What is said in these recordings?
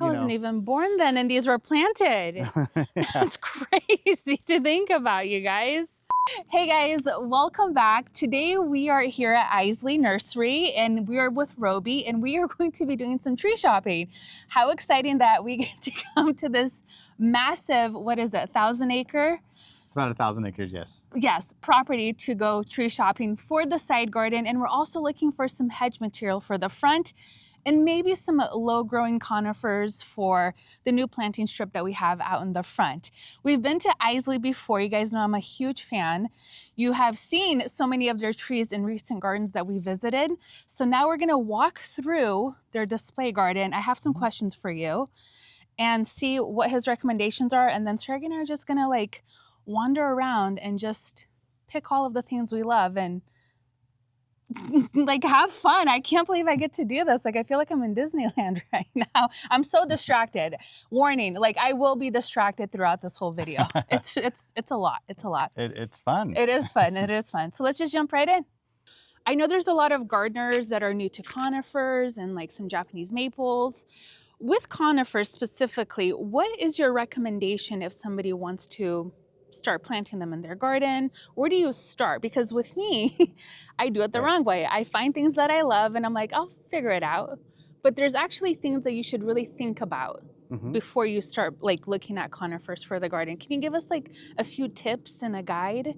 I wasn't even born then and these were planted. That's crazy to think about, you guys. Hey guys, welcome back. Today we are here at Iseli Nursery and we are with Roby and we are going to be doing some tree shopping. How exciting that we get to come to this massive, what is it, 1,000 acre? It's about 1,000 acres, yes. Yes, property to go tree shopping for the side garden. And we're also looking for some hedge material for the front and maybe some low growing conifers for the new planting strip that we have out in the front. We've been to Iseli before. You guys know I'm a huge fan. You have seen so many of their trees in recent gardens that we visited. So now we're gonna walk through their display garden. I have some questions for you and see what his recommendations are. And then Sergey and I are just gonna like wander around and just pick all of the things we love and like have fun. I can't believe I get to do this. Like I feel like I'm in Disneyland right now. I'm so distracted. Warning, like I will be distracted throughout this whole video. It's a lot. It's a lot. It's fun. It is fun. It is fun. So let's just jump right in. I know there's a lot of gardeners that are new to conifers and like some Japanese maples. With conifers specifically, what is your recommendation if somebody wants to start planting them in their garden? Where do you start? Because with me, I do it the wrong way. I find things that I love and I'm like, I'll figure it out. But there's actually things that you should really think about before you start like looking at conifers for the garden. Can you give us like a few tips and a guide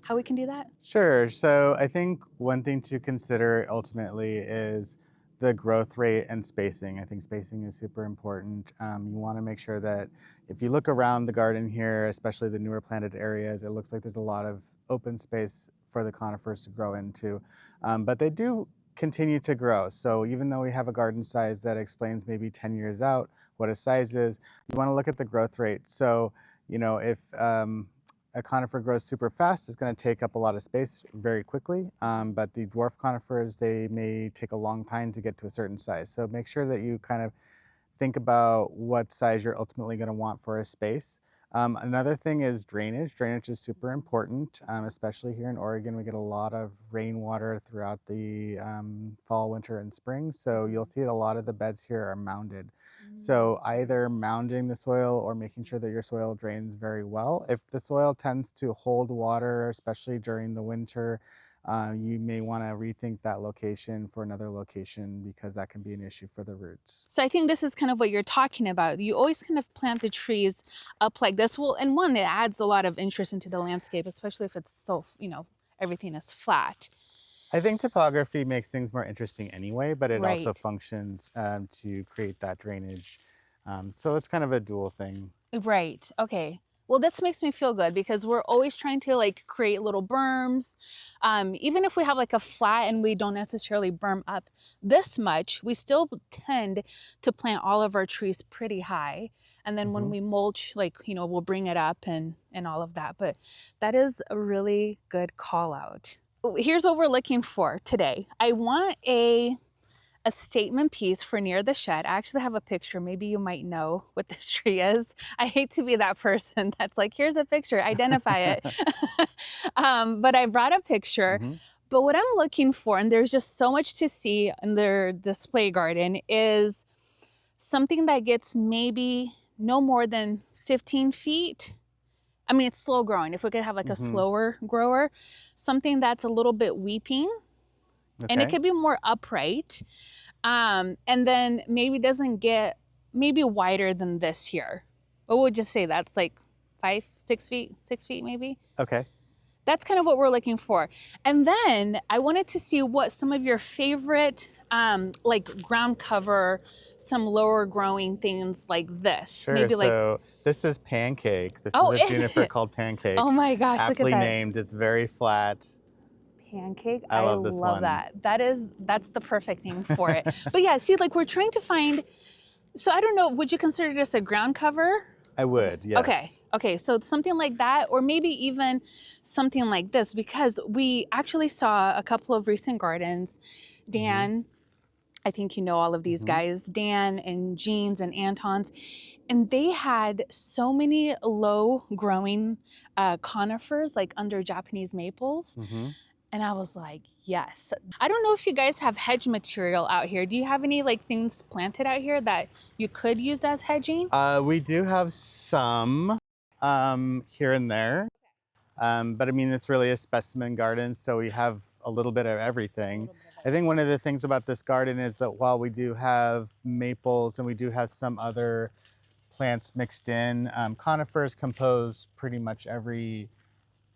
how we can do that? Sure. So I think one thing to consider ultimately is the growth rate and spacing. I think spacing is super important. You want to make sure that if you look around the garden here, especially the newer planted areas, it looks like there's a lot of open space for the conifers to grow into. But they do continue to grow. So even though we have a garden size that explains maybe 10 years out what a size is, you want to look at the growth rate. So, you know, if a conifer grows super fast, it's going to take up a lot of space very quickly. But the dwarf conifers, they may take a long time to get to a certain size. So make sure that you kind of think about what size you're ultimately going to want for a space. Another thing is drainage. Drainage is super important, especially here in Oregon. We get a lot of rainwater throughout the fall, winter, and spring. So you'll see a lot of the beds here are mounded. So either mounding the soil or making sure that your soil drains very well. If the soil tends to hold water, especially during the winter, you may want to rethink that location for another location because that can be an issue for the roots. So I think this is kind of what you're talking about. You always kind of plant the trees up like this. Well, and one, it adds a lot of interest into the landscape, especially if it's so, you know, everything is flat. I think topography makes things more interesting anyway, but it also functions to create that drainage. So it's kind of a dual thing. Right. Okay. Well, this makes me feel good because we're always trying to like create little berms. Even if we have like a flat and we don't necessarily berm up this much, we still tend to plant all of our trees pretty high. And then when we mulch, like, you know, we'll bring it up and all of that. But that is a really good call out. Here's what we're looking for today. I want a statement piece for near the shed. I actually have a picture. Maybe you might know what this tree is. I hate to be that person that's like, here's a picture, identify it. But I brought a picture. But what I'm looking for, and there's just so much to see in their display garden, is something that gets maybe no more than 15 feet. I mean, it's slow growing. If we could have like a slower grower, something that's a little bit weeping. Okay. And it could be more upright. And then maybe doesn't get maybe wider than this here. What would you say? That's like 6 feet maybe? Okay. That's kind of what we're looking for. And then I wanted to see what some of your favorite like ground cover, some lower growing things like this. Sure. Maybe so this is Pancake. This is a juniper called Pancake. Oh my gosh, look at that. Aptly named. It's very flat. Pancake. I love this one. That. That's the perfect name for it. But yeah, see, like we're trying to find, so I don't know, would you consider this a ground cover? I would, yes. Okay, so it's something like that, or maybe even something like this, because we actually saw a couple of recent gardens. Dan, I think you know all of these guys, Dan and Jeans and Anton's, and they had so many low growing conifers, like under Japanese maples. And I was like, yes. I don't know if you guys have hedge material out here. Do you have any like things planted out here that you could use as hedging? We do have some here and there. But I mean, it's really a specimen garden, so we have a little bit of everything. I think one of the things about this garden is that while we do have maples and we do have some other plants mixed in, conifers compose pretty much every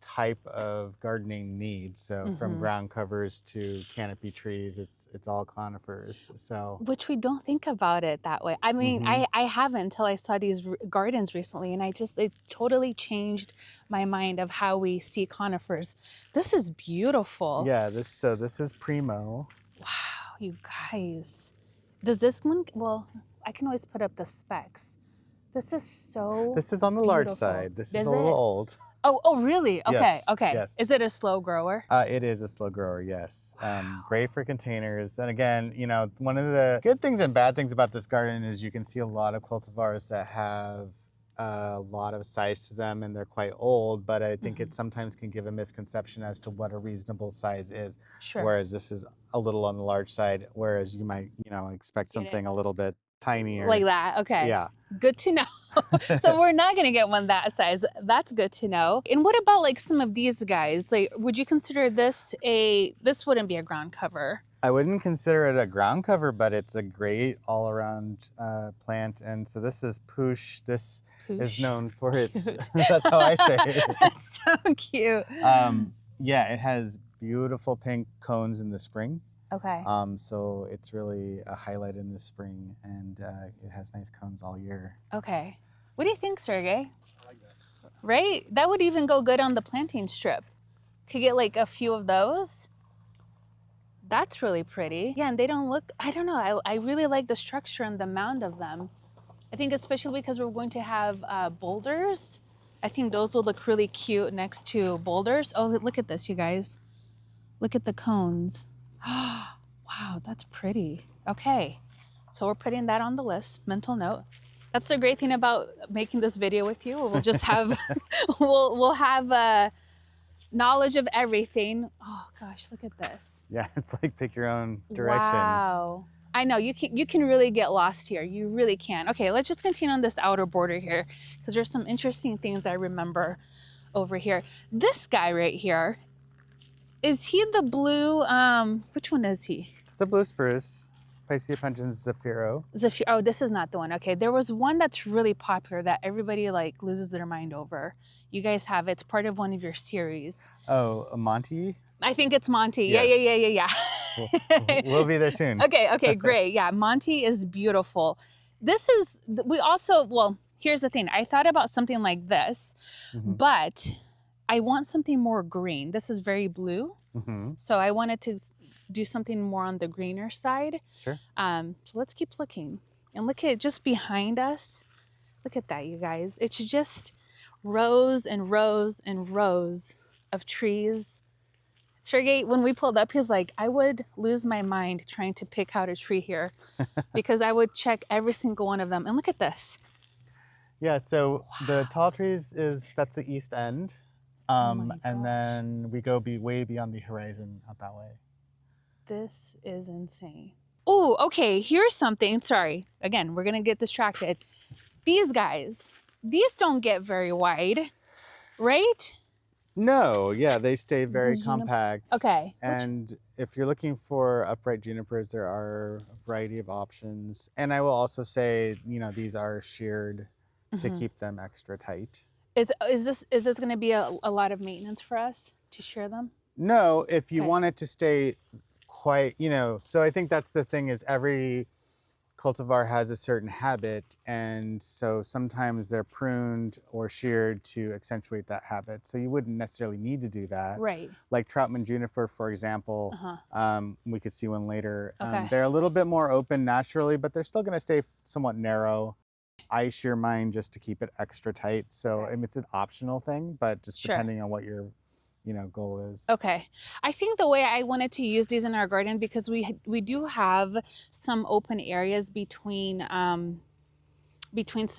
type of gardening need. So from ground covers to canopy trees, it's all conifers. So Which we don't think about it that way. I mean, I haven't until I saw these gardens recently, and it totally changed my mind of how we see conifers. This is beautiful. yeah, this is primo. Wow, you guys. Does this one, well, I can always put up the specs. This is so This is on the large side. This is a little old. Oh, really? Okay, Yes, okay. yes. Is it a slow grower? It is a slow grower, yes. Great for containers. And again, you know, one of the good things and bad things about this garden is you can see a lot of cultivars that have a lot of size to them and they're quite old, but I think it sometimes can give a misconception as to what a reasonable size is. Sure. Whereas this is a little on the large side, whereas you might, you know, expect something a little bit tinier. Like that, okay. Yeah. Good to know. So we're not gonna get one that size. That's good to know. And what about like some of these guys? Like, would you consider this this wouldn't be a ground cover? I wouldn't consider it a ground cover, but it's a great all-around plant. And so this is Poosh. This is known for its, that's how I say it. That's so cute. Yeah, it has beautiful pink cones in the spring. Okay. So it's really a highlight in the spring, and it has nice cones all year. Okay. What do you think, Sergey? I like that. Right? That would even go good on the planting strip. Could get like a few of those. That's really pretty. Yeah, and they don't look, I don't know, I really like the structure and the mound of them. I think especially because we're going to have boulders. I think those will look really cute next to boulders. Oh, look at this, you guys. Look at the cones. Wow, that's pretty. Okay, so we're putting that on the list, mental note. That's the great thing about making this video with you. We'll just have, we'll have knowledge of everything. Oh gosh, look at this. Yeah, it's like pick your own direction. Wow. I know, you can really get lost here. You really can. Okay, let's just continue on this outer border here because there's some interesting things I remember over here. This guy right here, is he the blue, which one is he? It's a blue spruce, Picea pungens Zafiro. Oh, this is not the one. Okay, there was one that's really popular that everybody like loses their mind over. You guys have it. It's part of one of your series. Oh, Monty? I think it's Monty. Yes. Yeah. We'll be there soon. Okay, great. Yeah, Monty is beautiful. This is, we also, well, here's the thing. I thought about something like this, but I want something more green. This is very blue. So I wanted to do something more on the greener side. Sure. So let's keep looking. And look at just behind us. Look at that, you guys. It's just rows and rows and rows of trees. Sergey, when we pulled up, he was like, I would lose my mind trying to pick out a tree here because I would check every single one of them. And look at this. Yeah, so the tall trees that's the east end. And gosh. then we go way beyond the horizon out that way. This is insane. Oh, okay, here's something. Sorry, again, we're gonna get distracted. These guys, these don't get very wide, right? No, yeah, they stay very compact. Okay. And if you're looking for upright junipers, there are a variety of options. And I will also say, you know, these are sheared to keep them extra tight. Is this going to be a lot of maintenance for us to shear them? No, if you want it to stay quite, you know, so I think that's the thing is every cultivar has a certain habit, and so sometimes they're pruned or sheared to accentuate that habit. So you wouldn't necessarily need to do that. Right. Like Troutman juniper, for example, we could see one later. Okay. They're a little bit more open naturally, but they're still going to stay somewhat narrow. I shear mine just to keep it extra tight. So I mean, it's an optional thing, but just depending on what your goal is. Okay. I think the way I wanted to use these in our garden, because we do have some open areas between some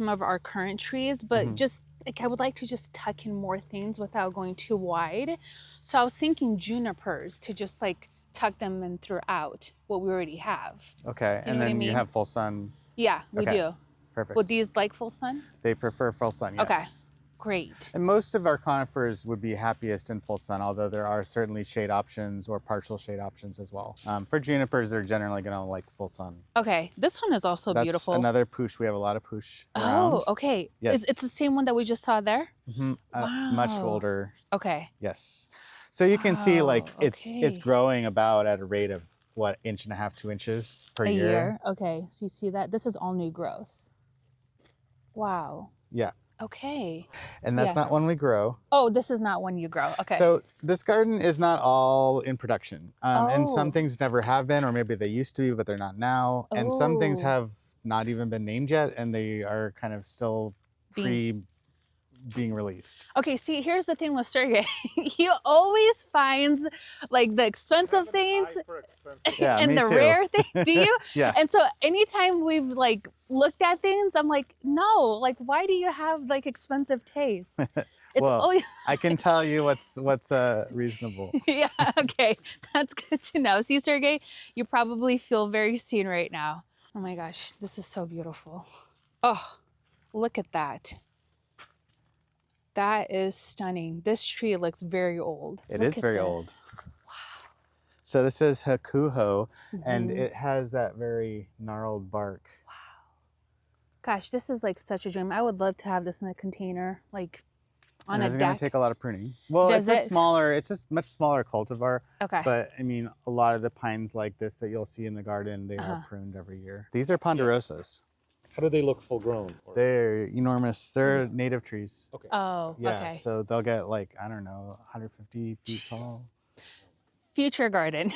of our current trees, but just like I would like to just tuck in more things without going too wide. So I was thinking junipers to just like tuck them in throughout what we already have. Okay, You know and what I then you mean? have full sun. Yeah, we Okay, do. Would perfect. these like full sun? They prefer full sun, Okay, yes. great. And most of our conifers would be happiest in full sun, although there are certainly shade options or partial shade options as well. For junipers, they're generally going to like full sun. Okay, this one is also That's beautiful. another poosh. We have a lot of poosh Oh, around. okay. Yes. It's the same one that we just saw there? Much Wow. older. Okay. Yes. So you can see like Wow, it's okay. growing about at a rate of what, 1.5 to 2 inches per A year. year. Okay, so you see that? This is all new growth. Wow. Yeah. Okay. And that's not one we grow. Oh, this is not one you grow. Okay. So this garden is not all in production. And some Oh. things never have been, or maybe they used to be, but they're not now. And some things Oh. have not even been named yet, and they are kind of still being released. Okay, see, here's the thing with Sergey. He always finds like the expensive things Yeah, and me the too. rare things. Do you? Yeah. And so anytime we've like looked at things, I'm like, no, like why do you have like expensive taste? It's Well, always I can tell you what's reasonable. yeah, okay. That's good to know. See, Sergey, you probably feel very seen right now. Oh my gosh, this is so beautiful. Oh, look at that. That is stunning. This tree looks very old. It Look is at very this. old. So this is hakuho, and Mhm. it has that very gnarled bark. Gosh, this is like such a dream. I would love to have this in a container, like on And a it's going deck. to take a lot of pruning. Well, Does it's it? a much smaller cultivar. Okay. But I mean, a lot of the pines like this that you'll see in the garden, they are pruned every year. These are ponderosas. How do they look full grown? They're enormous. They're native trees. Okay. Oh, Yeah, okay. so they'll get like, I don't know, 150 feet tall. Future garden.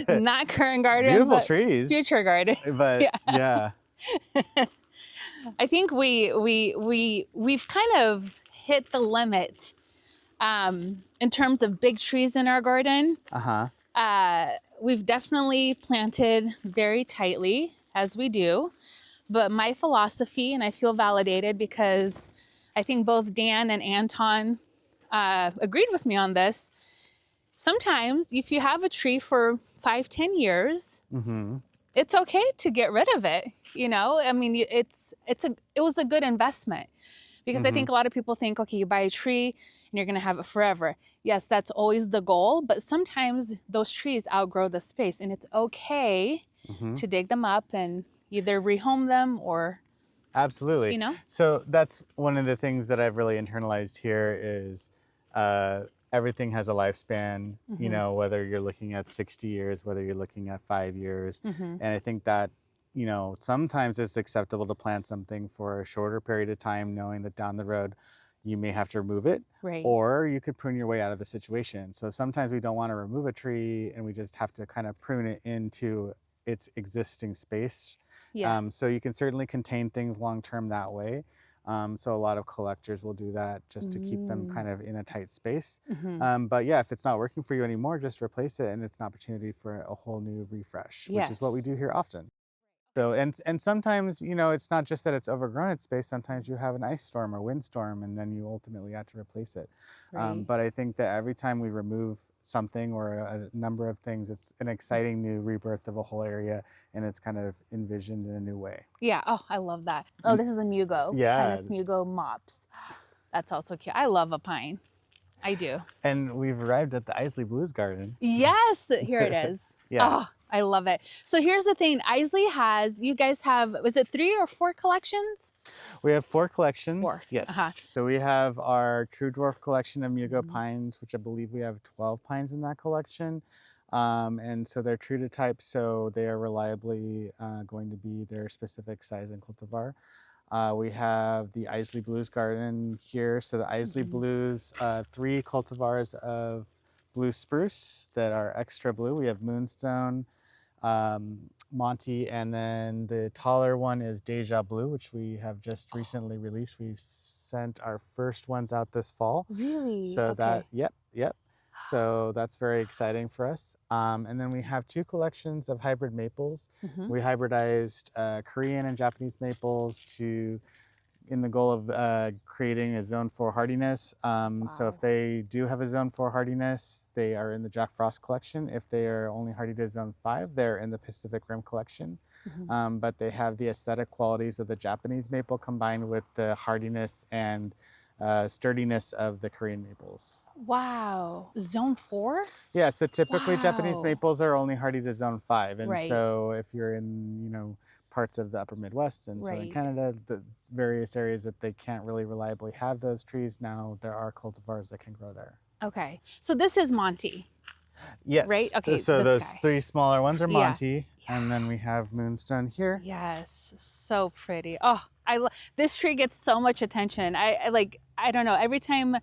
Not current garden. Beautiful but trees. Future garden. But yeah. I think we've kind of hit the limit in terms of big trees in our garden. We've definitely planted very tightly, as we do. But my philosophy, and I feel validated because I think both Dan and Anton agreed with me on this. Sometimes if you have a tree for 5-10 years, it's okay to get rid of it. You know, I mean, it was a good investment because I think a lot of people think, okay, you buy a tree and you're going to have it forever. Yes, that's always the goal, but sometimes those trees outgrow the space, and it's okay to dig them up and either rehome them or Absolutely. you know. So that's one of the things that I've really internalized here is everything has a lifespan, you know, whether you're looking at 60 years, whether you're looking at 5 years. And I think that, you know, sometimes it's acceptable to plant something for a shorter period of time, knowing that down the road you may have to remove it, Right. or you could prune your way out of the situation. So sometimes we don't want to remove a tree and we just have to kind of prune it into its existing space. Yeah. So you can certainly contain things long term that way. So a lot of collectors will do that just to keep them kind of in a tight space. But yeah, if it's not working for you anymore, just replace it, and it's an opportunity for a whole new refresh, which is what we do here often. So and sometimes, you know, it's not just that it's overgrown its space. Sometimes you have an ice storm or windstorm, and then you ultimately have to replace it. Right. But I think that every time we remove something or a number of things, it's an exciting new rebirth of a whole area, and it's kind of envisioned in a new way. Yeah. Oh, I love that. Oh, this is a mugo. Yeah. Pinus mugo mops. That's also cute. I love a pine. I do. And we've arrived at the Iseli Blues Garden. Yes, here it is. Yeah. Oh, I love it. So here's the thing. Iseli has, you guys have, was it 3 or 4 collections? We have 4 collections. 4. Yes. So we have our True Dwarf collection of Mugo pines, which I believe we have 12 pines in that collection. And so they're true to type, so they are reliably going to be their specific size and cultivar. We have the Iseli Blues Garden here. So the Iseli Blues, 3 cultivars of blue spruce that are extra blue. We have Moonstone, Monty, and then the taller one is Deja Blue, which we have just recently released. We sent our first ones out this fall. Really? So that, yep. So that's very exciting for us. And then we have 2 collections of hybrid maples. We hybridized Korean and Japanese maples to in the goal of creating a zone 4 hardiness. So if Wow. they do have a zone 4 hardiness, they are in the Jack Frost collection. If they are only hardy to zone 5, they're in the Pacific Rim collection. Mhm. But they have the aesthetic qualities of the Japanese maple combined with the hardiness and sturdiness of the Korean maples. Wow. Zone 4? Yeah, so typically Japanese Wow. maples are only hardy to zone 5. And Right. so if you're in, parts of the upper Midwest and southern Right. Canada, the various areas that they can't really reliably have those trees, now there are cultivars that can grow there. Okay. So this is Monty, right? Yes, Okay, so this those guy. 3 smaller ones are Yeah. Monty, and then we have Moonstone here. Yes, so pretty. Oh, this tree gets so much attention. I don't know, every time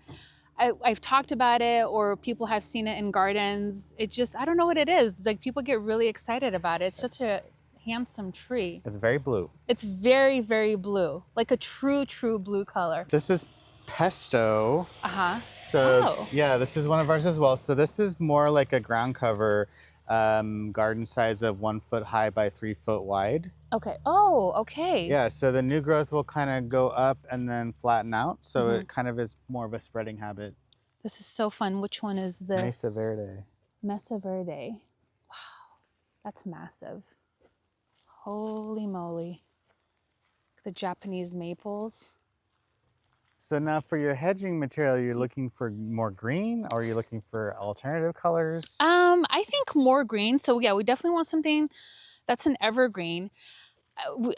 I've talked about it or people have seen it in gardens, it just, I don't know what it is. Like people get really excited about it. It's such a handsome tree. It's very blue. It's very, very blue, like a true, true blue color. This is Pesto. Uh-huh. So Oh. yeah, this is one of ours as well. So this is more like a ground cover garden size of 1 foot high by 3 foot wide. Okay. Oh, okay. Yeah, so the new growth will kind of go up and then flatten out. So Mhm. it kind of is more of a spreading habit. This is so fun. Which one is this? Mesa Verde. Mesa Verde. Wow, that's massive. Holy moly. The Japanese maples. So now for your hedging material, you're looking for more green or you're looking for alternative colors? I think more green. So yeah, we definitely want something that's an evergreen.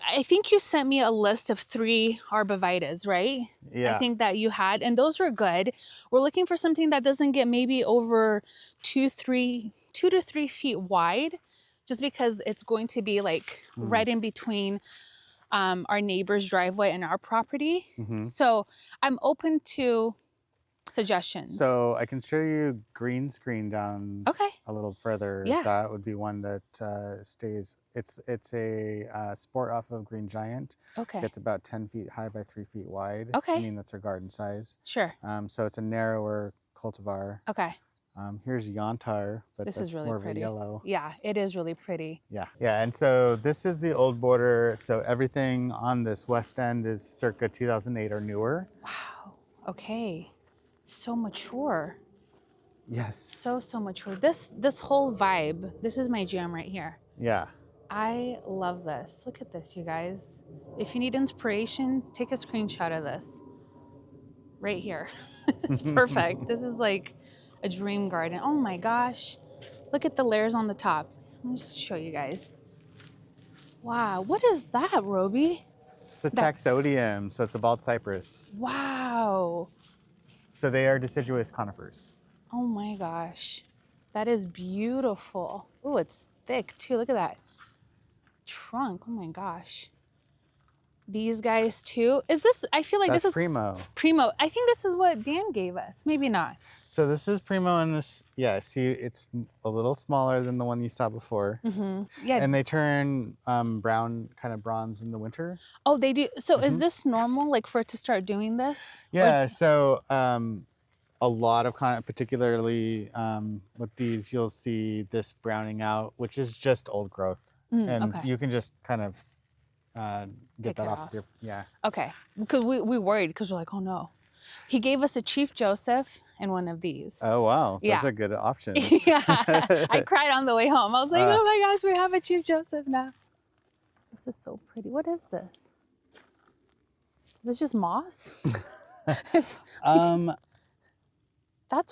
I think you sent me a list of 3 arbovitas, right? Yeah. I think that you had, and those were good. We're looking for something that doesn't get maybe over 2 to 3 feet wide, just because it's going to be like right in between our neighbor's driveway and our property. Mm-hmm. So I'm open to suggestions. So I can show you green screen down Okay. a little further. Yeah. That would be one that stays. It's a sport off of Green Giant. Okay. It's about 10 feet high by 3 feet wide. Okay. I mean, that's our garden size. Sure. So it's a narrower cultivar. Okay. Here's Yantar, but This that's is really more pretty. of a yellow. Yeah, it is really pretty. Yeah, yeah, and so this is the old border. So everything on this west end is circa 2008 or newer. Wow. Okay. So mature. Yes. So mature. This whole vibe. This is my jam right here. Yeah. I love this. Look at this, you guys. If you need inspiration, take a screenshot of this. Right here. This is perfect. This is like a dream garden. Oh my gosh. Look at the layers on the top. Let me just show you guys. Wow. What is that, Roby? It's a taxodium, so it's a bald cypress. Wow. So they are deciduous conifers. Oh my gosh. That is beautiful. Oh, it's thick too. Look at that trunk. Oh my gosh. These guys too. Is this, I feel like That's this is Primo. Primo. I think this is what Dan gave us. Maybe not. So this is Primo, and this, yeah, see, it's a little smaller than the one you saw before. Mm-hmm. Yeah. And they turn brown, kind of bronze in the winter. Oh, they do. So is this normal, like for it to start doing this? Yeah, so a lot of particularly with these, you'll see this browning out, which is just old growth. And okay. you can just kind of Pick get that it off off. of your, yeah. Okay. Because we worried because we're like, oh no. He gave us a Chief Joseph and one of these. Oh, wow. Yeah. Those are good options. Yeah. I cried on the way home. I was like, oh my gosh, we have a Chief Joseph now. This is so pretty. What is this? Is this just moss? That's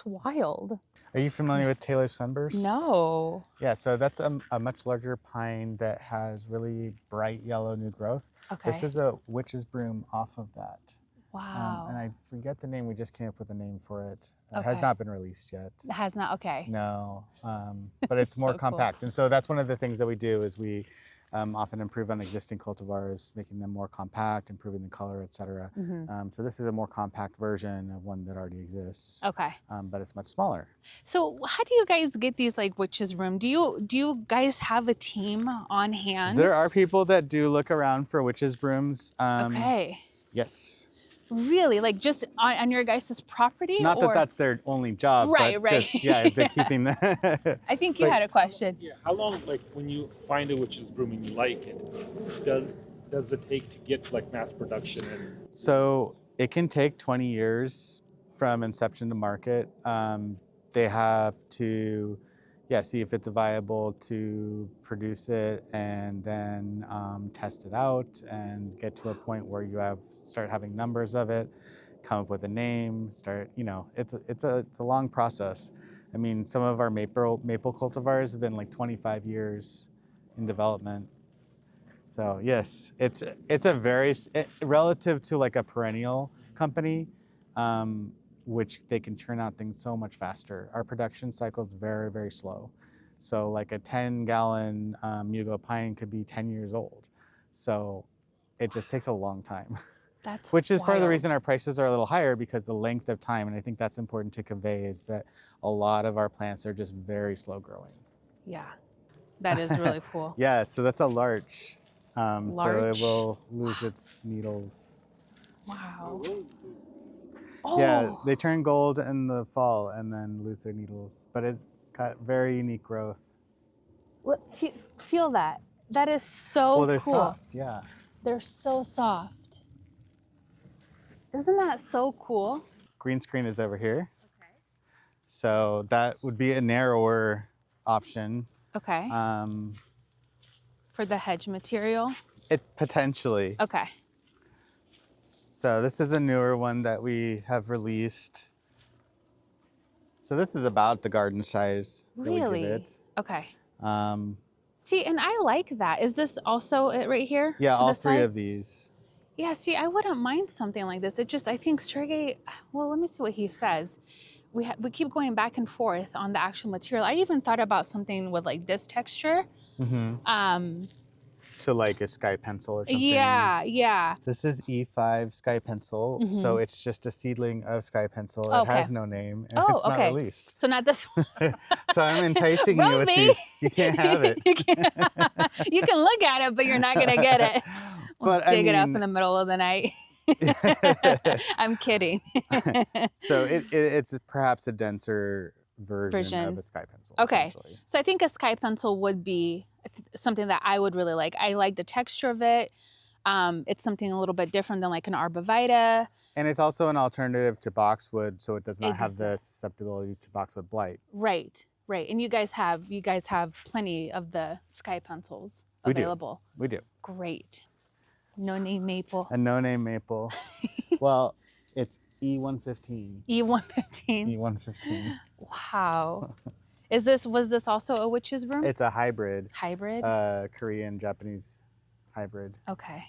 wild. Are you familiar with Taylor Sunburst? No. Yeah, so that's a much larger pine that has really bright yellow new growth. Okay. This is a witch's broom off of that. Wow. And I forget the name. We just came up with a name for it. It Okay. has not been released yet. It has not. Okay. No, but it's more So cool. compact. And so that's one of the things that we do is we often improve on existing cultivars, making them more compact, improving the color, etc. So this is a more compact version of one that already exists. Okay. But it's much smaller. So how do you guys get these like witch's broom? Do you guys have a team on hand? There are people that do look around for witches' brooms. Okay. Yes. Really? Like just on your guys' property? Not that that's their only job. Right, but right. Just, yeah, they're keeping the. I think you had a question. Yeah. How long, like when you find a witch's broom and you like it, does it take to get like mass production? And So it can take 20 years from inception to market. They have to, yeah, see if it's viable to produce it and then test it out and get to a point where you start having numbers of it, come up with a name, start, it's a long process. I mean, some of our maple cultivars have been like 25 years in development. So yes, it's a very relative to like a perennial company, which they can churn out things so much faster. Our production cycle is very, very slow. So like a 10-gallon Mugo pine could be 10 years old. So it just takes a long time. That's Which is part of the wild. reason our prices are a little higher, because the length of time, and I think that's important to convey, is that a lot of our plants are just very slow growing. Yeah, that is really cool. Yeah, so that's a larch. So Larch? it will lose its needles. Wow. Yeah, Oh, they turn gold in the fall and then lose their needles, but it's got very unique growth. feel that. That is so Well, they're cool. soft, yeah. They're so soft. Isn't that so cool? Green screen is over here. Okay. So that would be a narrower option. Okay. For the hedge material? It potentially. Okay. So this is a newer one that we have released. So this is about the garden size that we Really? give it. Okay. Um, See, and I like that. Is this also it right here? yeah, to all the three side? of these. Yeah, see, I wouldn't mind something like this. It just, I think Sergey, well, let me see what he says. We keep going back and forth on the actual material. I even thought about something with like this texture. Mm-hmm. To like a sky pencil or something. Yeah, yeah. This is E5 sky pencil, so it's just a seedling of sky pencil. It has no name, and it's not released. So not this one. So I'm enticing you with these. You can't have it. you can look at it, but you're not gonna get it. We'll But dig it up in the middle of the night. I'm kidding. So it's perhaps a denser version of a sky pencil. Okay. So I think a sky pencil would be something that I would really like. I like the texture of it. It's something a little bit different than like an arborvitae. And it's also an alternative to boxwood, so it does not have the susceptibility to boxwood blight. Right, right. And you guys have plenty of the sky pencils available. We do. Great. No name maple. A no name maple. Well, it's E115. E115. E115. Wow. Was this also a witch's broom? It's a hybrid. Hybrid? Korean Japanese hybrid. Okay.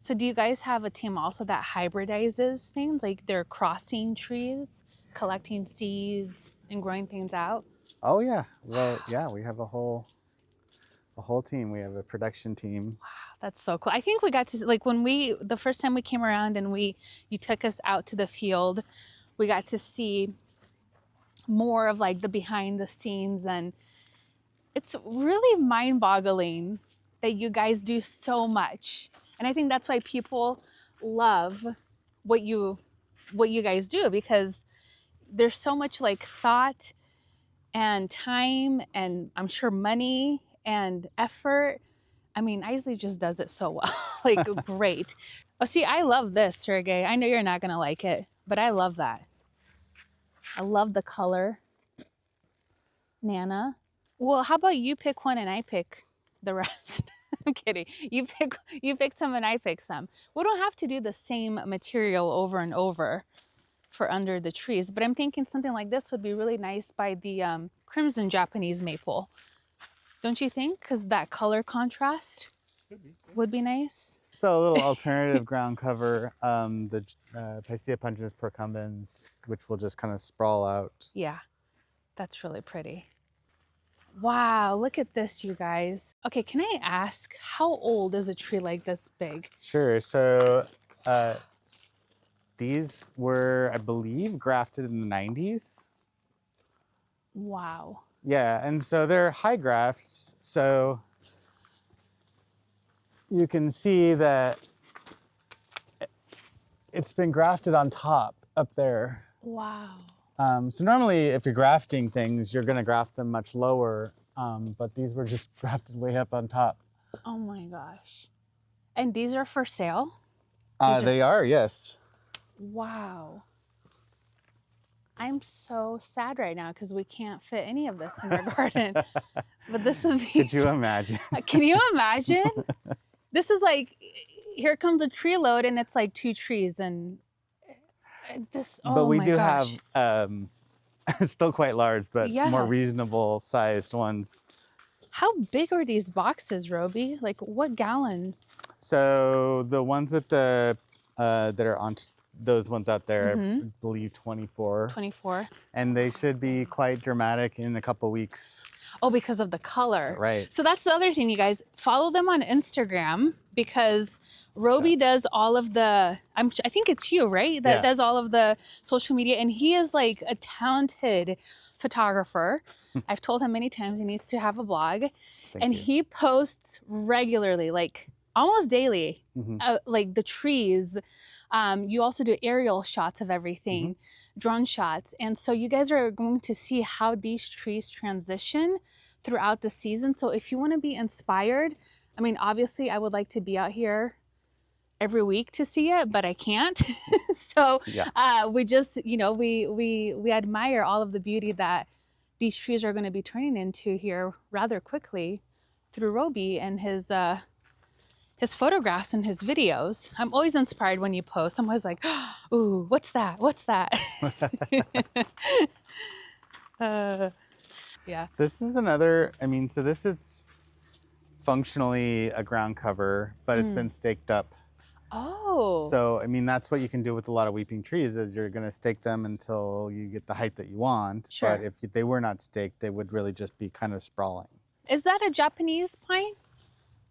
So do you guys have a team also that hybridizes things? Like they're crossing trees, collecting seeds and growing things out? Oh yeah. Well, yeah, we have a whole team. We have a production team. Wow, that's so cool. I think we got to, like the first time we came around and you took us out to the field, we got to see more of like the behind the scenes, and it's really mind-boggling that you guys do so much. And I think that's why people love what you guys do, because there's so much like thought and time and I'm sure money and effort. I mean, Iseli just does it so well. Like, great. Oh, see, I love this, Sergey. I know you're not gonna like it, but I love that. I love the color. Nana. Well, how about you pick one and I pick the rest? I'm kidding. You pick some and I pick some. We don't have to do the same material over and over for under the trees, but I'm thinking something like this would be really nice by the crimson Japanese maple. Don't you think? Because that color contrast would be nice. So a little alternative ground cover, the Picea pungens procumbens, which will just kind of sprawl out. Yeah, that's really pretty. Wow, look at this, you guys. Okay, can I ask, how old is a tree like this big? Sure. So these were, I believe, grafted in the 90s. Wow. Yeah, and so they're high grafts. So you can see that it's been grafted on top up there. Wow. So normally if you're grafting things, you're gonna graft them much lower, but these were just grafted way up on top. Oh my gosh. And these are for sale? These are... They are, yes. Wow. I'm so sad right now because we can't fit any of this in our garden. But this would be... Could you imagine? Can you imagine? This is like, here comes a tree load and it's like 2 trees and this, oh But we my do gosh. have still quite large, but more Yes. reasonable sized ones. How big are these boxes, Roby? Like what gallon? So the ones with the that are on those ones out there, I Mhm. believe 24. 24. And they should be quite dramatic in a couple weeks. Oh, because of the color. Right. So that's the other thing, you guys. Follow them on Instagram because Roby does all of the, I think it's you, right? That does all of the social media. And he is like a talented photographer. I've told him many times he needs to have a blog. Thank you. He posts regularly, like almost daily, like the trees. You also do aerial shots of everything, drone shots. And so you guys are going to see how these trees transition throughout the season. So if you want to be inspired, I mean, obviously I would like to be out here every week to see it, but I can't. So we just, you know, we admire all of the beauty that these trees are going to be turning into here rather quickly through Roby and his photographs and his videos. I'm always inspired when you post. I'm always like, ooh, what's that? What's that? Yeah. This is another, I mean, so this is functionally a ground cover, but it's been staked up. Oh. So, I mean, that's what you can do with a lot of weeping trees is you're going to stake them until you get the height that you want. Sure. But if they were not staked, they would really just be kind of sprawling. Is that a Japanese pine?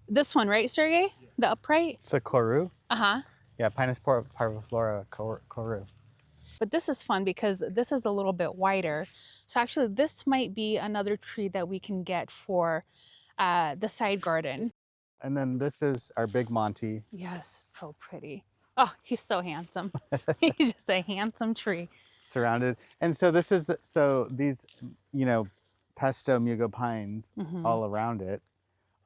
This one, right, Sergey? Yeah. The upright? It's a koru. Uh-huh. Yeah, Pinus parviflora koru. But this is fun because this is a little bit wider. So actually, this might be another tree that we can get for the side garden. And then this is our big Monty. Yes, so pretty. Oh, he's so handsome. He's just a handsome tree. Surrounded. And so this is, so these, you know, pesto mugo pines all around it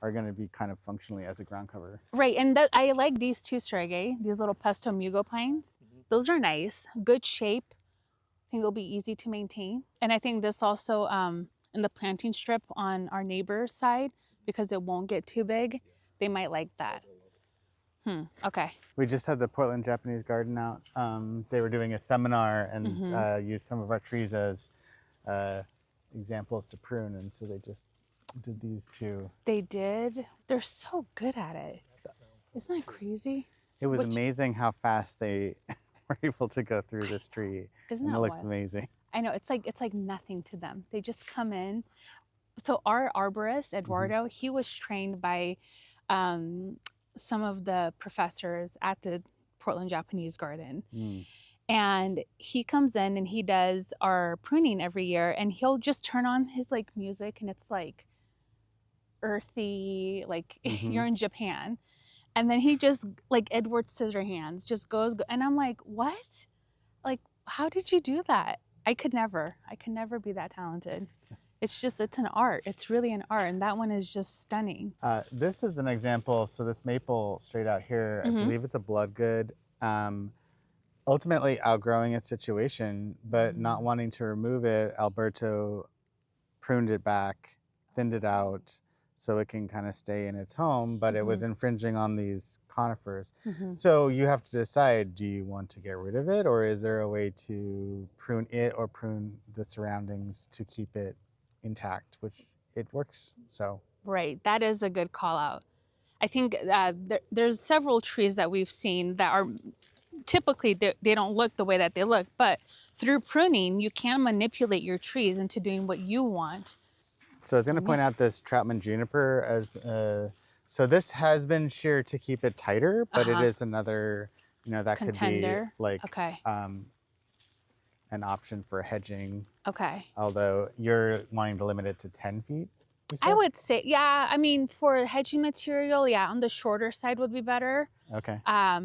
are going to be kind of functionally as a ground cover. Right, and that, I like these too, Sergey, these little pesto mugo pines. Those are nice, good shape. I think they'll be easy to maintain. And I think this also in the planting strip on our neighbor's side, because it won't get too big, they might like that. Okay. We just had the Portland Japanese Garden out. They were doing a seminar and used some of our trees as examples to prune, and so they just did these two. They did? They're so good at it. Isn't that crazy? It was amazing how fast they were able to go through this tree. Isn't that it looks wild? amazing. I know, it's like nothing to them. They just come in. So our arborist, Eduardo, he was trained by some of the professors at the Portland Japanese Garden. And he comes in and he does our pruning every year, and he'll just turn on his like music, and it's like earthy, like you're in Japan. And then he just, like Edward Scissorhands, just goes, and I'm like, what? Like, how did you do that? I could never be that talented. It's just, it's an art. It's really an art. And that one is just stunning. This is an example. So this maple straight out here, I believe it's a bloodgood. Ultimately outgrowing its situation, but not wanting to remove it, Alberto pruned it back, thinned it out, so it can kind of stay in its home, but it was infringing on these conifers. So you have to decide, do you want to get rid of it, or is there a way to prune it or prune the surroundings to keep it intact, which it works, so. Right, that is a good call out. I think there's several trees that we've seen that are typically, they don't look the way that they look, but through pruning, you can manipulate your trees into doing what you want. So I was going to point out this Troutman juniper as, so this has been sheared to keep it tighter, but it is another, you know, that contender. Could be like an option for hedging. Okay. Although you're wanting to limit it to 10 feet? I would say, yeah, I mean, for hedging material, yeah, on the shorter side would be better. Okay. I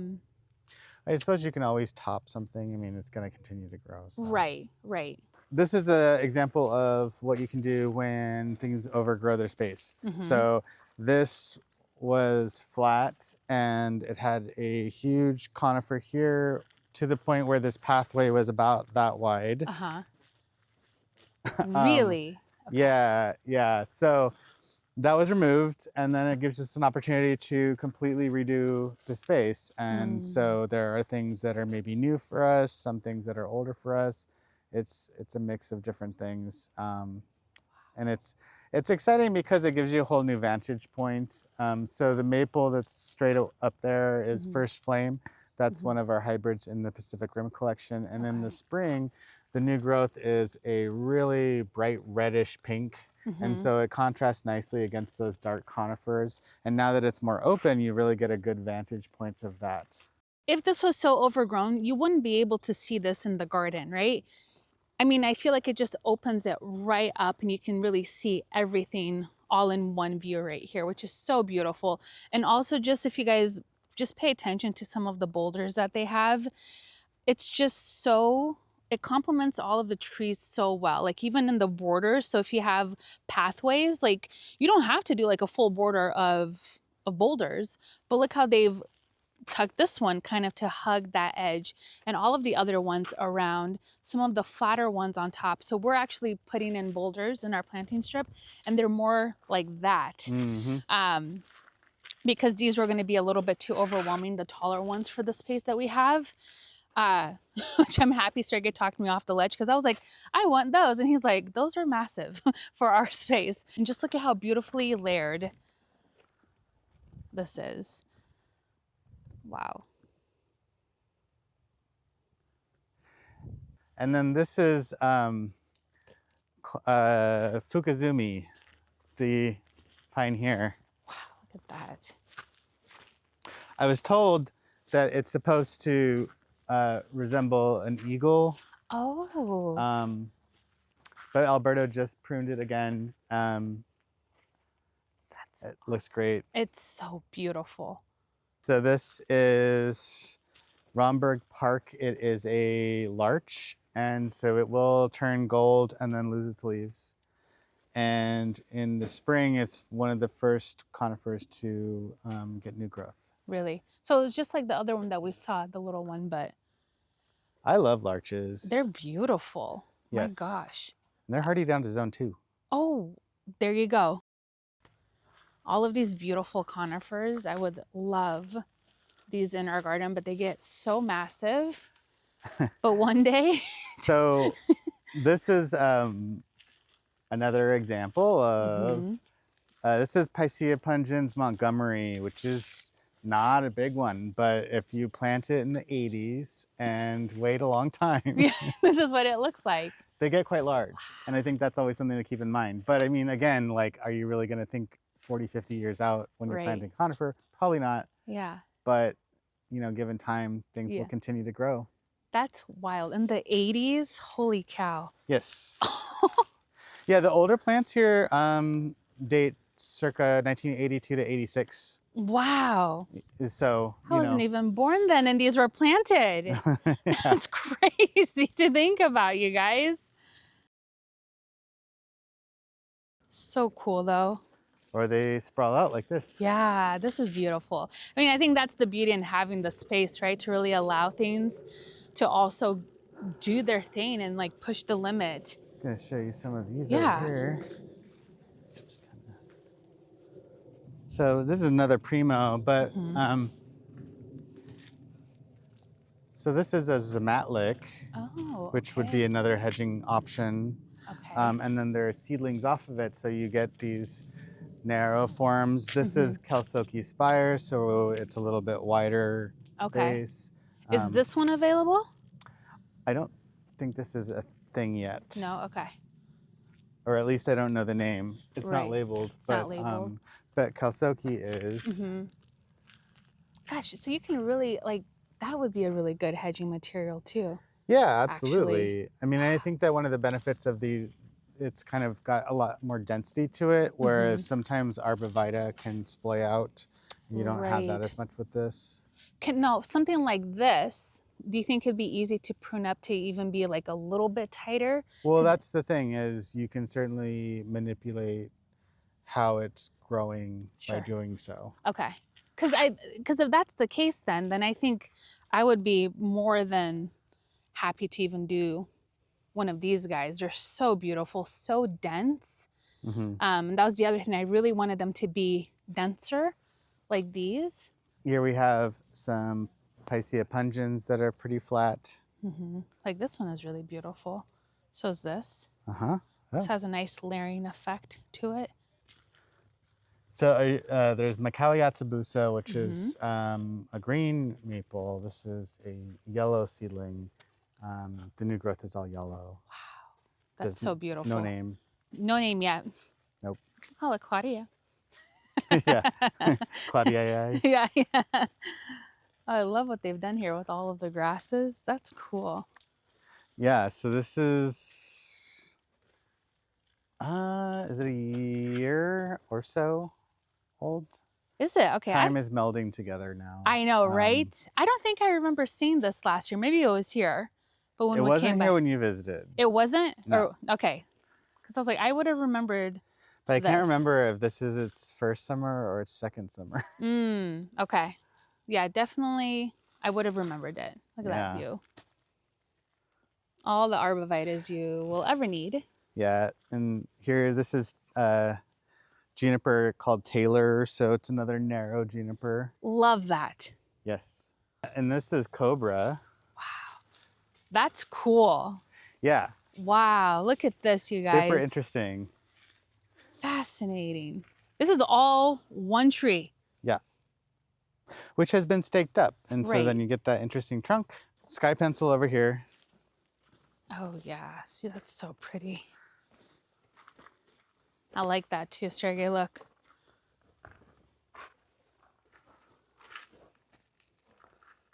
suppose you can always top something. I mean, it's going to continue to grow. So. Right, right. This is an example of what you can do when things overgrow their space. So this was flat, and it had a huge conifer here to the point where this pathway was about that wide. Uh-huh. Um, Really? Okay. yeah. So that was removed, and then it gives us an opportunity to completely redo the space. And Mm. so there are things that are maybe new for us, some things that are older for us. It's a mix of different things, and it's exciting because it gives you a whole new vantage point. So the maple that's straight up there is Mhm. First Flame. That's Mhm. one of our hybrids in the Pacific Rim collection. And in the Okay. spring, the new growth is a really bright reddish pink. And Mhm. so it contrasts nicely against those dark conifers. And now that it's more open, you really get a good vantage point of that. If this was so overgrown, you wouldn't be able to see this in the garden, right? I mean, I feel like it just opens it right up and you can really see everything all in one view right here, which is so beautiful. And also, just if you guys just pay attention to some of the boulders that they have, it's just so, it complements all of the trees so well, like even in the borders. So if you have pathways, like you don't have to do like a full border of boulders, but look how they've tuck this one kind of to hug that edge, and all of the other ones around, some of the flatter ones on top. So we're actually putting in boulders in our planting strip, and they're more like that. Mm-hmm. Because these were going to be a little bit too overwhelming, the taller ones for the space that we have. uh which I'm happy Sergey talked me off the ledge, because I was like, I want those, and he's like, those are massive for our space. And just look at how beautifully layered this is. Wow. And then this is Fukuzumi, the pine here. Wow, look at that. I was told that it's supposed to resemble an eagle, Oh, but Alberto just pruned it again. that's It looks awesome. great. It's so beautiful. So this is Romberg Park. It is a larch, and so it will turn gold and then lose its leaves. And in the spring, it's one of the first conifers to get new growth. Really. So it's just like the other one that we saw, the little one, but I love larches. they're beautiful. My Yes. gosh. And they're hardy down to zone 2. Oh, there you go. All of these beautiful conifers, I would love these in our garden, but they get so massive. But one day. So this is another example of, Mhm. this is Picea pungens Montgomery, which is not a big one, but if you plant it in the 80s and wait a long time, Yeah, this is what it looks like. they get quite large. And I think that's always something to keep in mind. But I mean, again, like, are you really going to think 40, 50 years out when you're Right. planting conifer? Probably not. Yeah. But, you know, given time, things Yeah. will continue to grow. That's wild. In the 80s, holy cow. Yes. Yeah, the older plants here date circa 1982 to 86. Wow. So, I wasn't even born then, and these were planted. Yeah. That's crazy to think about, you guys. So cool, though. Or they sprawl out like this. Yeah, this is beautiful. I mean, I think that's the beauty in having the space, right? To really allow things to also do their thing and like push the limit. I'm gonna show you some of these Yeah. over here. Just kinda... So this is another primo, but so this is a Zamatlik, Oh, which would be another hedging option. okay. And then there are seedlings off of it, so you get these narrow forms. This is Kelsoki spire, so it's a little bit wider base. Is this one available? I don't think this is a thing yet. No, okay. Or at least I don't know the name. It's not Right. labeled. It's not labeled. But Kelsoki is. Gosh, so you can really, like, that would be a really good hedging material too. Yeah, absolutely. I mean, I think that one of the benefits of these, it's kind of got a lot more density to it, whereas sometimes arborvitae can splay out. You don't have that as much with this. No, something like this, do you think it'd be easy to prune up to even be like a little bit tighter? Well, that's the thing, is you can certainly manipulate how it's growing by Sure. doing so. Okay. Because if that's the case, then I think I would be more than happy to even do one of these guys. They're so beautiful, so dense. That was the other thing. I really wanted them to be denser, like these. Here we have some Picea pungens that are pretty flat. Like this one is really beautiful. So is this. Oh. This has a nice layering effect to it. So there's Macaulay Yatsubusa, which is a green maple. This is a yellow seedling. The new growth is all yellow. Wow, that's so beautiful. No name. No name yet. Nope. You can call it Claudia. Yeah, Claudia. Yeah. Oh, I love what they've done here with all of the grasses. That's cool. Yeah, so this is it a year or so old? Is it? Okay. Time is melding together now. I know, right? I don't think I remember seeing this last year. Maybe it was here. But when it we wasn't came here back, when you visited. it wasn't? No. Or, okay. Because I was like, I would have remembered. But I can't remember if this is its first summer or its second summer. Okay. Yeah, definitely. I would have remembered it. Look at that view. All the arborvitaes you will ever need. Yeah, and here, this is juniper called Taylor, so it's another narrow juniper. Love that. Yes. And this is Cobra. Wow. That's cool. Yeah. Wow. Look at this, you guys. Super interesting. Fascinating. This is all one tree. Yeah. Which has been staked up. And so then you get that interesting trunk. Sky pencil over here. Oh, yeah. See, that's so pretty. I like that too, Sergey. Look.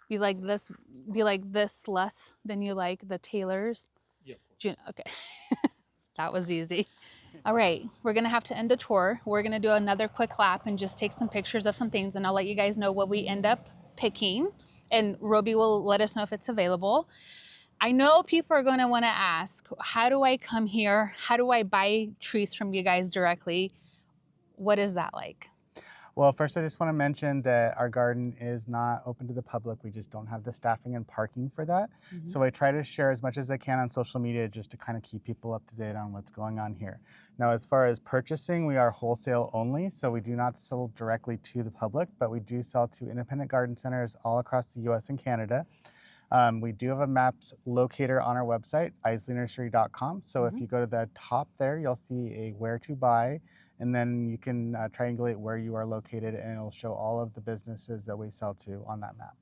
You like this? Do you like this less than you like the Taylors? Yep. Okay. That was easy. All right, we're gonna have to end the tour. We're gonna do another quick lap and just take some pictures of some things, and I'll let you guys know what we end up picking. And Roby will let us know if it's available. I know people are gonna wanna ask, how do I come here? How do I buy trees from you guys directly? What is that like? Well, first I just want to mention that our garden is not open to the public. We just don't have the staffing and parking for that. So I try to share as much as I can on social media just to kind of keep people up to date on what's going on here. Now, as far as purchasing, we are wholesale only, so we do not sell directly to the public, but we do sell to independent garden centers all across the US and Canada. We do have a maps locator on our website, iselinursery.com. So if you go to the top there, you'll see a where to buy, and then you can triangulate where you are located, and it'll show all of the businesses that we sell to on that map.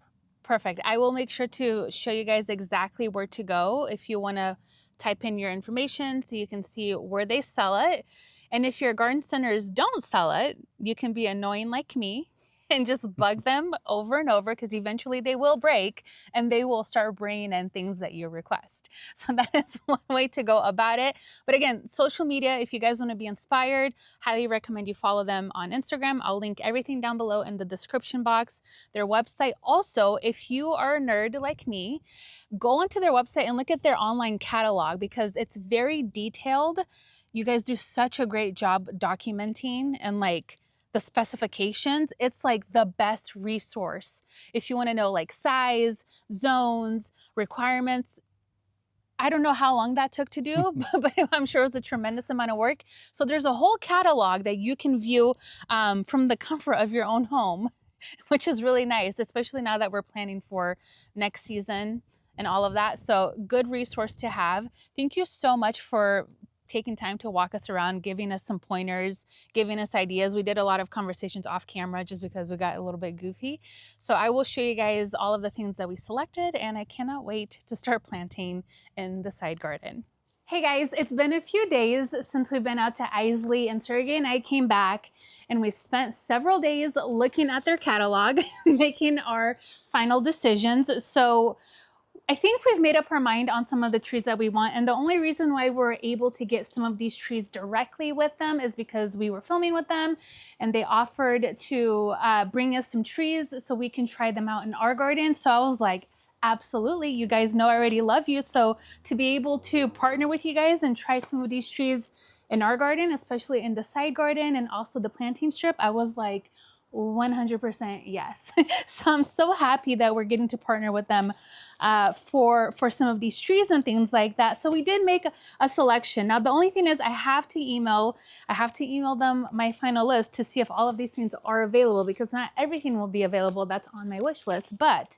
Perfect. I will make sure to show you guys exactly where to go if you want to type in your information so you can see where they sell it. And if your garden centers don't sell it, you can be annoying like me and just bug them over and over, because eventually they will break and they will start bringing in things that you request. So that is one way to go about it. But again, social media, if you guys want to be inspired, highly recommend you follow them on Instagram. I'll link everything down below in the description box. Their website also, if you are a nerd like me, go onto their website and look at their online catalog, because it's very detailed. You guys do such a great job documenting and like the specifications. It's like the best resource if you want to know like size, zones, requirements. I don't know how long that took to do, but I'm sure it was a tremendous amount of work. So there's a whole catalog that you can view from the comfort of your own home, which is really nice, especially now that we're planning for next season and all of that. So good resource to have. Thank you so much for taking time to walk us around, giving us some pointers, giving us ideas. We did a lot of conversations off camera just because we got a little bit goofy. So I will show you guys all of the things that we selected, and I cannot wait to start planting in the side garden. Hey guys, it's been a few days since we've been out to Iseli, and Sergey and I came back and we spent several days looking at their catalog, making our final decisions. So I think we've made up our mind on some of the trees that we want, and the only reason why we're able to get some of these trees directly with them is because we were filming with them and they offered to bring us some trees so we can try them out in our garden. So I was like, absolutely, you guys know I already love you. So to be able to partner with you guys and try some of these trees in our garden, especially in the side garden and also the planting strip, I was like, 100% yes. So I'm so happy that we're getting to partner with them for some of these trees and things like that. So we did make a selection. Now the only thing is I have to email them my final list to see if all of these things are available, because not everything will be available that's on my wish list, but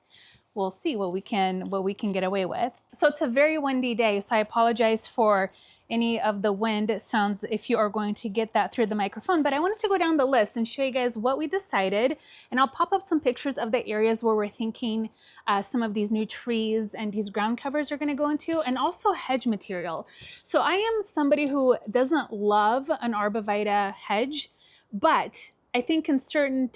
we'll see what we can get away with. So it's a very windy day, so I apologize for any of the wind sounds if you are going to get that through the microphone. But I wanted to go down the list and show you guys what we decided, and I'll pop up some pictures of the areas where we're thinking some of these new trees and these ground covers are going to go into, and also hedge material. So I am somebody who doesn't love an arborvitae hedge, but I think in certain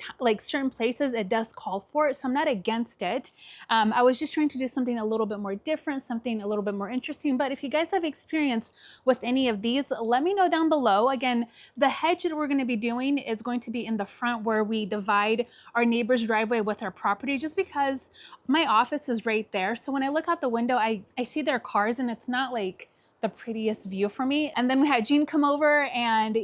places it does call for it, so I'm not against it. I was just trying to do something a little bit more different, something a little bit more interesting. But if you guys have experience with any of these, let me know down below. Again, the hedge that we're going to be doing is going to be in the front where we divide our neighbor's driveway with our property, just because my office is right there. So when I look out the window, I see their cars, and it's not like the prettiest view for me. And then we had Gene come over, and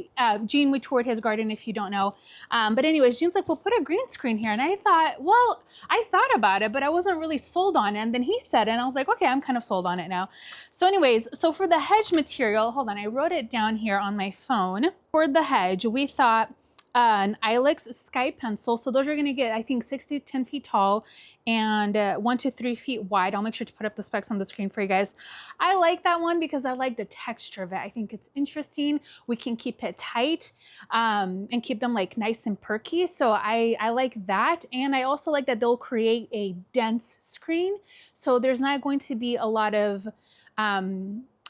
Gene, we toured his garden if you don't know. But anyways, Gene's like, we'll put a green screen here. And I thought, well, I thought about it, but I wasn't really sold on it. And then he said it, and I was like, okay, I'm kind of sold on it now. So anyways, so for the hedge material, hold on, I wrote it down here on my phone. For the hedge, we thought an Ilex Sky Pencil. So those are going to get, I think, 6 to 10 feet tall and 1 to 3 feet wide. I'll make sure to put up the specs on the screen for you guys. I like that one because I like the texture of it. I think it's interesting. We can keep it tight and keep them like nice and perky. So I like that. And I also like that they'll create a dense screen. So there's not going to be a lot of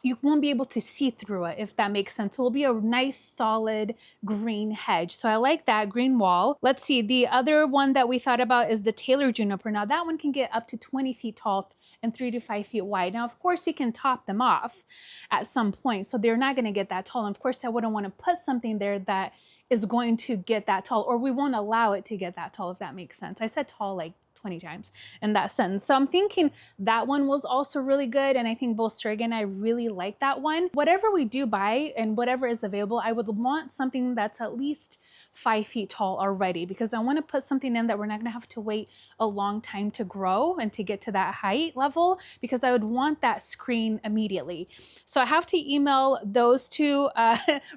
you won't be able to see through it, if that makes sense. It will be a nice solid green hedge. So I like that green wall. Let's see, the other one that we thought about is the Taylor juniper. Now that one can get up to 20 feet tall and 3 to 5 feet wide. Now, of course, you can top them off at some point, so they're not going to get that tall. And of course, I wouldn't want to put something there that is going to get that tall, or we won't allow it to get that tall, if that makes sense. I said tall like 20 times in that sentence. So I'm thinking that one was also really good. And I think both Sergey and I really like that one. Whatever we do buy and whatever is available, I would want something that's at least 5 feet tall already, because I want to put something in that we're not going to have to wait a long time to grow and to get to that height level, because I would want that screen immediately. So I have to email those to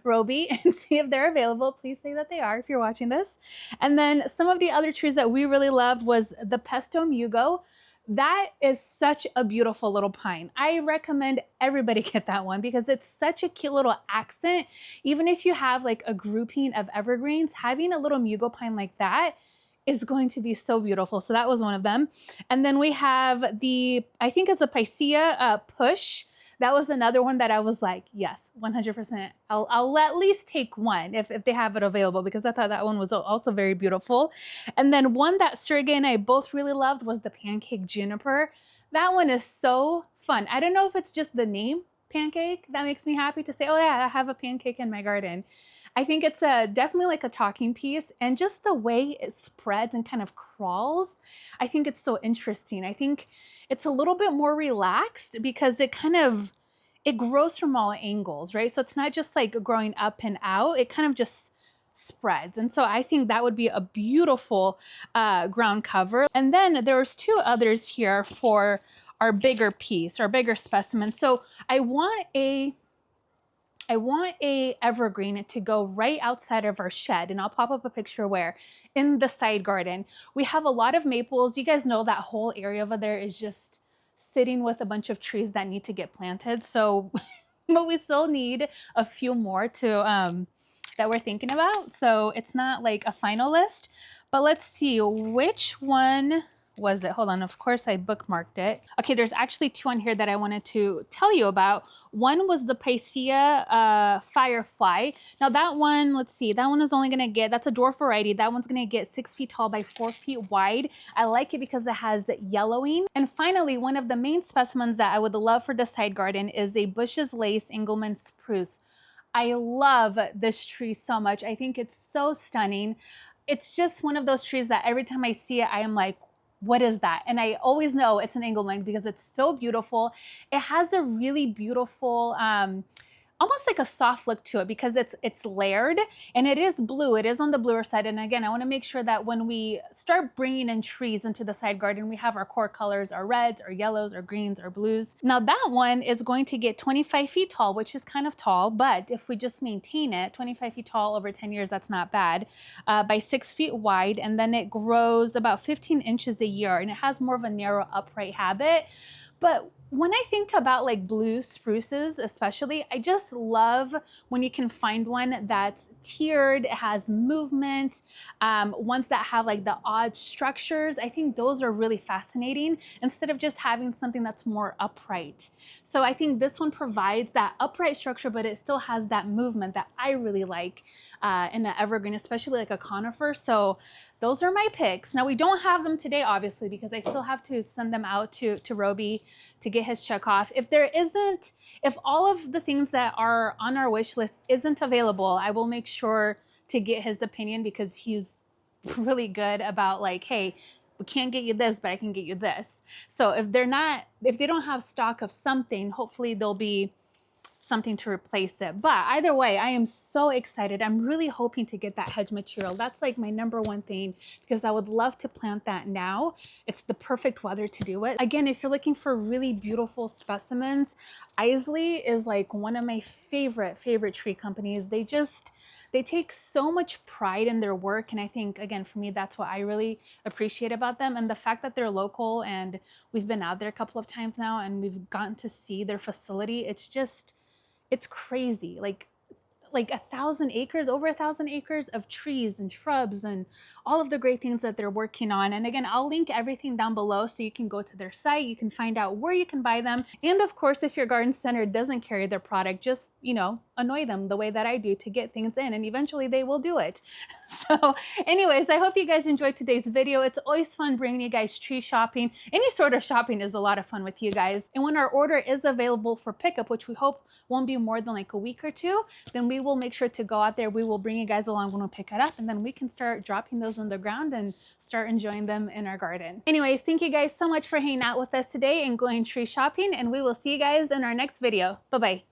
Roby and see if they're available. Please say that they are if you're watching this. And then some of the other trees that we really loved was the Pesto Mugo. That is such a beautiful little pine. I recommend everybody get that one because it's such a cute little accent. Even if you have like a grouping of evergreens, having a little Mugo pine like that is going to be so beautiful. So that was one of them. And then we have the, I think it's a Picea Push. That was another one that I was like, yes, 100%. I'll at least take one if they have it available, because I thought that one was also very beautiful. And then one that Sergey and I both really loved was the Pancake Juniper. That one is so fun. I don't know if it's just the name Pancake that makes me happy to say, oh yeah, I have a pancake in my garden. I think it's definitely like a talking piece, and just the way it spreads and kind of crawls, I think it's so interesting. I think it's a little bit more relaxed because it grows from all angles, right? So it's not just like growing up and out, it kind of just spreads. And so I think that would be a beautiful ground cover. And then there's two others here for our bigger piece, our bigger specimen. So I want a evergreen to go right outside of our shed, and I'll pop up a picture where in the side garden. We have a lot of maples. You guys know that whole area over there is just sitting with a bunch of trees that need to get planted. So, but we still need a few more to that we're thinking about. So it's not like a final list, but let's see which one was it? Hold on, of course I bookmarked it. Okay, there's actually two on here that I wanted to tell you about. One was the Picea Firefly. Now that one, let's see, that one is only gonna get, that's a dwarf variety. That one's gonna get 6 feet tall by 4 feet wide. I like it because it has yellowing. And finally, one of the main specimens that I would love for the side garden is a Bush's Lace Engelmann Spruce. I love this tree so much. I think it's so stunning. It's just one of those trees that every time I see it, I am like, what is that? And I always know it's an Engelmann because it's so beautiful. It has a really beautiful almost like a soft look to it because it's layered and it is blue. It is on the bluer side. And again, I want to make sure that when we start bringing in trees into the side garden, we have our core colors, our reds, our yellows, our greens, our blues. Now that one is going to get 25 feet tall, which is kind of tall, but if we just maintain it, 25 feet tall over 10 years, that's not bad, by 6 feet wide. And then it grows about 15 inches a year and it has more of a narrow upright habit. But when I think about like blue spruces especially, I just love when you can find one that's tiered, it has movement, ones that have like the odd structures. I think those are really fascinating instead of just having something that's more upright. So I think this one provides that upright structure, but it still has that movement that I really like in the evergreen, especially like a conifer. So those are my picks. Now we don't have them today, obviously, because I still have to send them out to Roby to get his check off. If all of the things that are on our wish list isn't available, I will make sure to get his opinion because he's really good about like, hey, we can't get you this, but I can get you this. So if they don't have stock of something, hopefully there'll be something to replace it. But either way, I am so excited. I'm really hoping to get that hedge material. That's like my number one thing because I would love to plant that now. It's the perfect weather to do it. Again, if you're looking for really beautiful specimens, Iseli is like one of my favorite tree companies. They take so much pride in their work. And I think, again, for me, that's what I really appreciate about them. And the fact that they're local and we've been out there a couple of times now and we've gotten to see their facility. It's crazy. Like 1,000 acres, over 1,000 acres of trees and shrubs and all of the great things that they're working on. And again, I'll link everything down below so you can go to their site, you can find out where you can buy them. And of course, if your garden center doesn't carry their product, just, annoy them the way that I do to get things in, and eventually they will do it. So anyways, I hope you guys enjoyed today's video. It's always fun bringing you guys tree shopping. Any sort of shopping is a lot of fun with you guys. And when our order is available for pickup, which we hope won't be more than like a week or two, then we will make sure to go out there. We will bring you guys along when we pick it up, and then we can start dropping those on the ground and start enjoying them in our garden. Anyways, thank you guys so much for hanging out with us today and going tree shopping, and we will see you guys in our next video. Bye-bye.